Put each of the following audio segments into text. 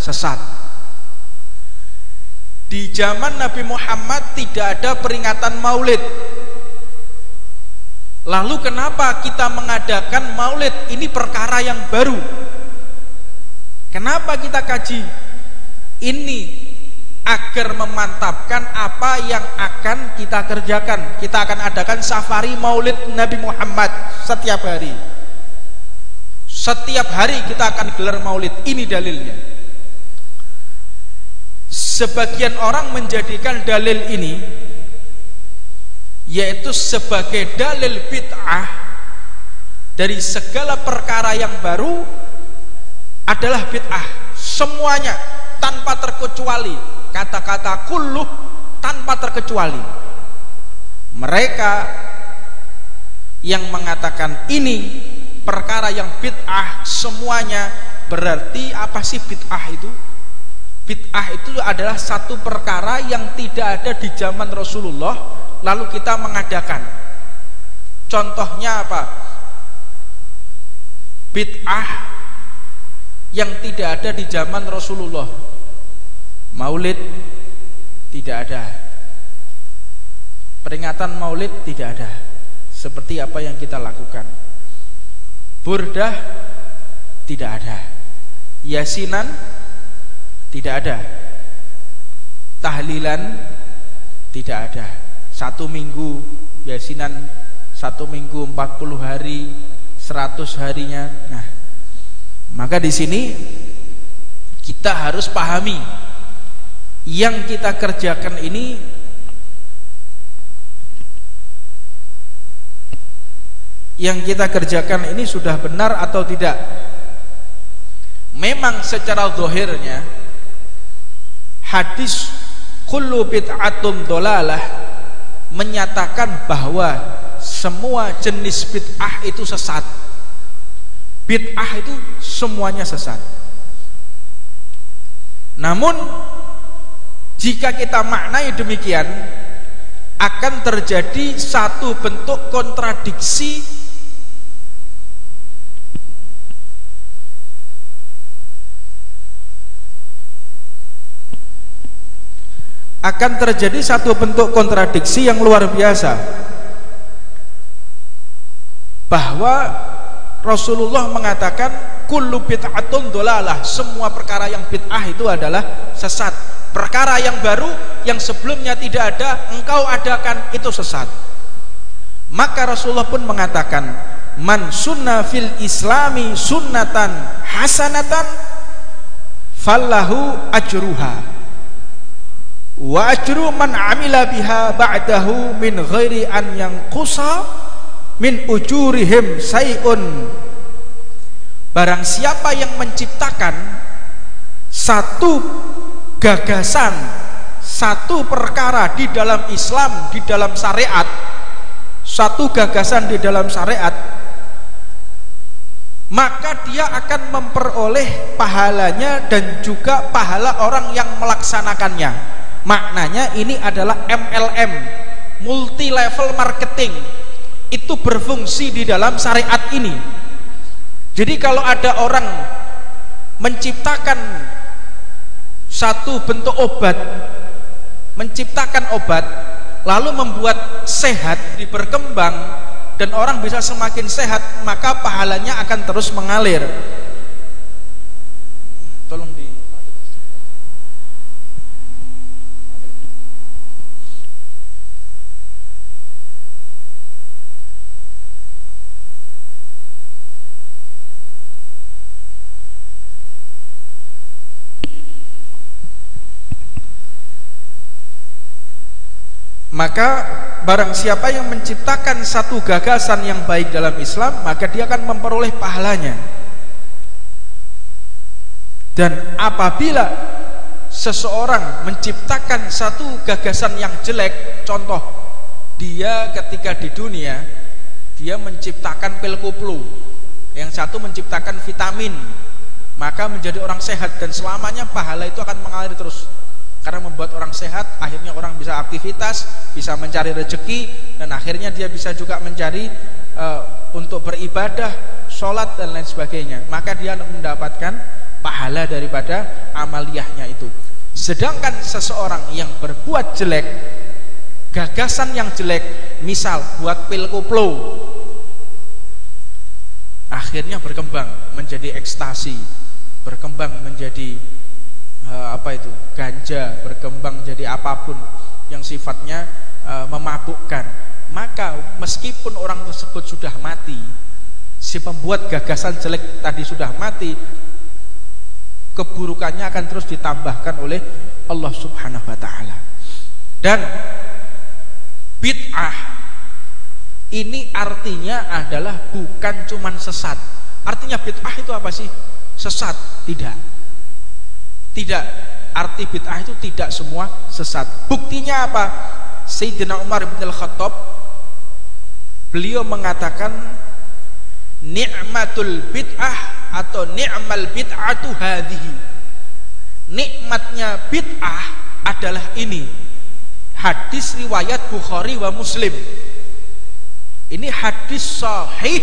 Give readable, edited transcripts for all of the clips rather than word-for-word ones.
sesat. Di zaman Nabi Muhammad tidak ada peringatan Maulid. Lalu kenapa kita mengadakan Maulid? Ini perkara yang baru. Kenapa kita kaji? Ini agar memantapkan apa yang akan kita kerjakan. Kita akan adakan safari Maulid Nabi Muhammad setiap hari. Setiap hari kita akan gelar Maulid. Ini dalilnya. Sebagian orang menjadikan dalil ini yaitu sebagai dalil bid'ah dari segala perkara yang baru adalah bid'ah semuanya tanpa terkecuali. Kata-kata kulluh tanpa terkecuali. Mereka yang mengatakan ini perkara yang bid'ah semuanya, berarti apa sih bid'ah itu? Bid'ah itu adalah satu perkara yang tidak ada di zaman Rasulullah lalu kita mengadakan. Contohnya apa? Bid'ah yang tidak ada di zaman Rasulullah. Maulid tidak ada. Peringatan Maulid tidak ada. Seperti apa yang kita lakukan. Burdah tidak ada. Yasinan tidak ada. Tahlilan tidak ada. 1 minggu yasinan, 1 minggu 40 hari, 100 harinya. Nah, maka di sini kita harus pahami yang kita kerjakan ini sudah benar atau tidak. Memang secara zahirnya hadis kullu bid'atun dhalalah menyatakan bahwa semua jenis bid'ah itu sesat. Bid'ah itu semuanya sesat. Namun jika kita maknai demikian, akan terjadi satu bentuk kontradiksi yang luar biasa, bahwa Rasulullah mengatakan kullu bid'atun dhalalah, semua perkara yang bid'ah itu adalah sesat. Perkara yang baru yang sebelumnya tidak ada engkau adakan itu sesat. Maka Rasulullah pun mengatakan man sunna fil islami sunnatan hasanatan fallahu ajruha wa ajru man amila biha ba'dahu min ghairi an yanqusa min ujurihim say'un. Barang siapa yang menciptakan satu gagasan, satu perkara di dalam Islam, di dalam syariat, satu gagasan di dalam syariat, maka dia akan memperoleh pahalanya dan juga pahala orang yang melaksanakannya. Maknanya ini adalah MLM, multi level marketing, itu berfungsi di dalam syariat ini. Jadi kalau ada orang menciptakan satu bentuk obat, menciptakan obat lalu membuat sehat, berkembang dan orang bisa semakin sehat, maka pahalanya akan terus mengalir. Tolong di Maka barang siapa yang menciptakan satu gagasan yang baik dalam Islam, maka dia akan memperoleh pahalanya. Dan apabila seseorang menciptakan satu gagasan yang jelek, contoh dia ketika di dunia dia menciptakan pil koplo, yang satu menciptakan vitamin, maka menjadi orang sehat dan selamanya pahala itu akan mengalir terus. Karena membuat orang sehat, akhirnya orang bisa aktivitas, bisa mencari rezeki, dan akhirnya dia bisa juga mencari untuk beribadah, sholat dan lain sebagainya. Maka dia mendapatkan pahala daripada amaliyahnya itu. Sedangkan seseorang yang berbuat jelek, gagasan yang jelek, misal buat pil koplo, akhirnya berkembang menjadi ekstasi, berkembang menjadi ganja, berkembang jadi apapun yang sifatnya memabukkan, maka meskipun orang tersebut sudah mati, si pembuat gagasan jelek tadi sudah mati, keburukannya akan terus ditambahkan oleh Allah Subhanahu wa ta'ala. Dan bid'ah ini artinya adalah bukan cuman sesat. Artinya bid'ah itu apa sih? Sesat? Tidak. Tidak. Arti bid'ah itu tidak semua sesat. Buktinya apa? Sayyidina Umar bin Al-Khattab, beliau mengatakan ni'matul bid'ah atau ni'mal bid'atu hadhihi. Nikmatnya bid'ah adalah ini. Hadis riwayat Bukhari wa Muslim. Ini hadis sahih.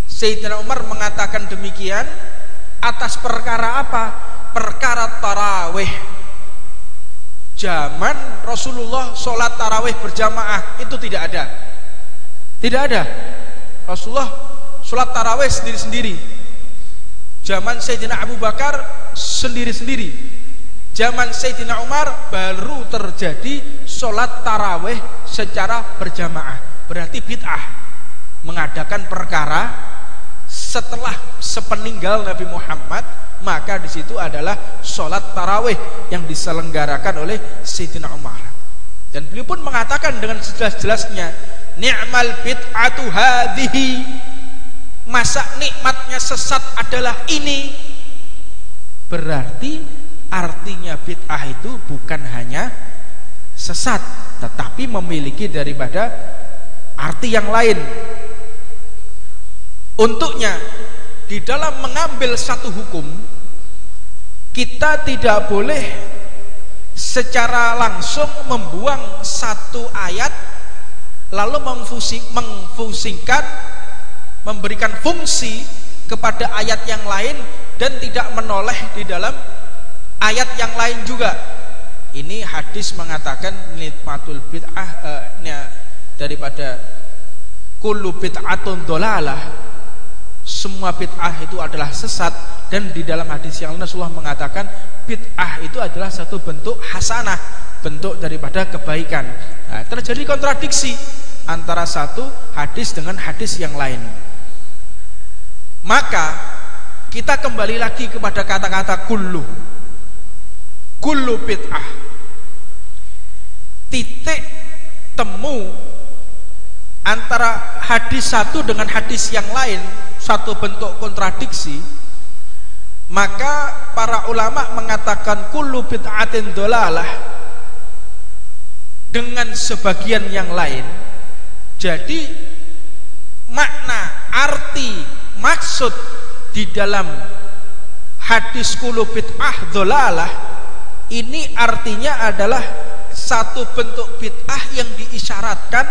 Sayyidina Umar mengatakan demikian atas perkara apa? Perkara tarawih. Zaman Rasulullah sholat tarawih berjamaah itu tidak ada. Tidak ada. Rasulullah sholat tarawih sendiri-sendiri. Zaman Sayyidina Abu Bakar sendiri-sendiri. Zaman Sayyidina Umar baru terjadi sholat tarawih secara berjamaah. Berarti bid'ah mengadakan perkara setelah sepeninggal Nabi Muhammad, maka di situ adalah sholat tarawih yang diselenggarakan oleh Sayyidina Umar. Dan beliau pun mengatakan dengan sejelas-jelasnya, ni'mal bid'atu hadhihi. Masa nikmatnya sesat adalah ini? Berarti artinya bid'ah itu bukan hanya sesat, tetapi memiliki daripada arti yang lain. Untuknya, di dalam mengambil satu hukum, kita tidak boleh secara langsung membuang satu ayat lalu memfungsikan, memberikan fungsi kepada ayat yang lain dan tidak menoleh di dalam ayat yang lain juga. Ini hadis mengatakan nikmatul bid'ah daripada kullu bid'atun dhalalah, semua bid'ah itu adalah sesat. Dan di dalam hadis yang lain Rasulullah mengatakan bid'ah itu adalah satu bentuk hasanah, bentuk daripada kebaikan. Nah, terjadi kontradiksi antara satu hadis dengan hadis yang lain. Maka kita kembali lagi kepada kata-kata kullu bid'ah. Titik temu antara hadis satu dengan hadis yang lain, satu bentuk kontradiksi, maka para ulama mengatakan kullu bid'atin dhalalah dengan sebagian yang lain. Jadi makna, arti, maksud di dalam hadis kullu bid'ah dhalalah ini artinya adalah satu bentuk bid'ah yang diisyaratkan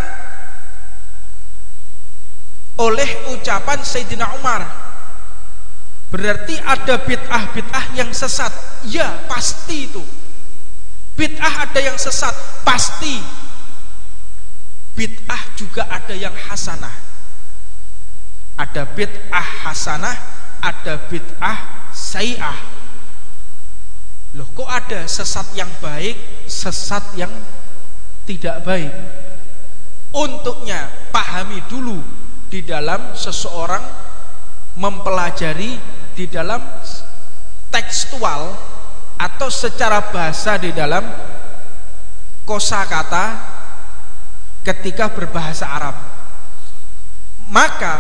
oleh ucapan Sayyidina Umar. Berarti ada bid'ah yang sesat. Ya, pasti itu. Bid'ah ada yang sesat, pasti. Bid'ah juga ada yang hasanah. Ada bid'ah hasanah, ada bid'ah sayyi'ah. Loh, kok ada sesat yang baik, sesat yang tidak baik? Untuknya pahami dulu di dalam seseorang mempelajari di dalam tekstual atau secara bahasa di dalam kosakata ketika berbahasa Arab. Maka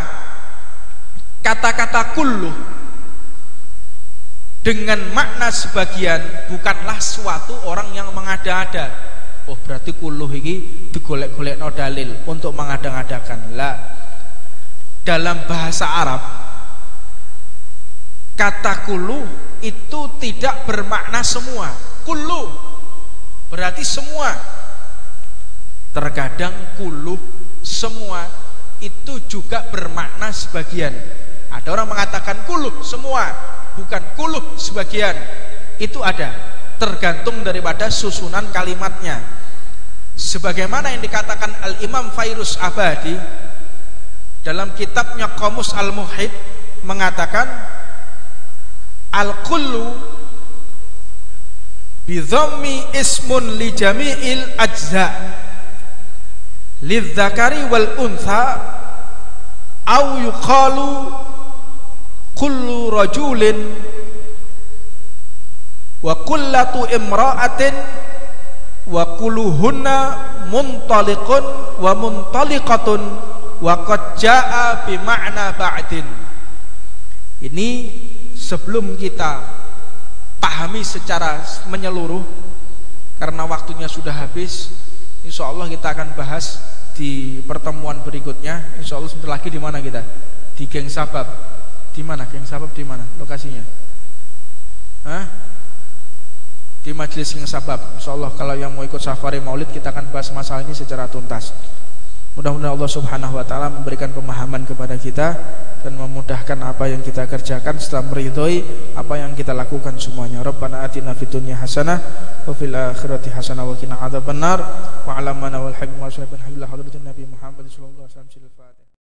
kata-kata kullu dengan makna sebagian bukanlah suatu orang yang mengada-ada. Oh, berarti kullu ini digolek-golekno dalil untuk mengada-adakan. Lah, dalam bahasa Arab kata kullu itu tidak bermakna semua. Kullu berarti semua. Terkadang kullu semua itu juga bermakna sebagian. Ada orang mengatakan kullu semua, bukan kuluh sebagian, itu ada, tergantung daripada susunan kalimatnya. Sebagaimana yang dikatakan Al-Imam Fairuz Abadi dalam kitabnya Qamus Al-Muhit, mengatakan al-kullu bidhammi ismun li jami'il ajza lidzakari wal untha au yuqalu kullu rajulin wa kullatu imra'atin wa kulluhunna muntaliqun wa muntaliqatun wa qad jaa bi ma'na ba'din. Ini sebelum kita pahami secara menyeluruh, karena waktunya sudah habis, insya Allah kita akan bahas di pertemuan berikutnya. Insya Allah sebentar lagi di mana kita? Di Geng Sabab. Di mana Geng Sabab? Di mana lokasinya? Hah? Di Majelis Geng Sabab. Insya Allah kalau yang mau ikut safari maulid, kita akan bahas masalah ini secara tuntas. Mudah-mudahan Allah Subhanahu wa taala memberikan pemahaman kepada kita dan memudahkan apa yang kita kerjakan setelah meridhoi apa yang kita lakukan semuanya. Rabbana atina fid dunya hasanah wa fil akhirati hasanah wa qina adzabannar wa 'alamanna wal hikmah wa sallallahu alaihi wa sallam Nabi Muhammad sallallahu alaihi wasallam.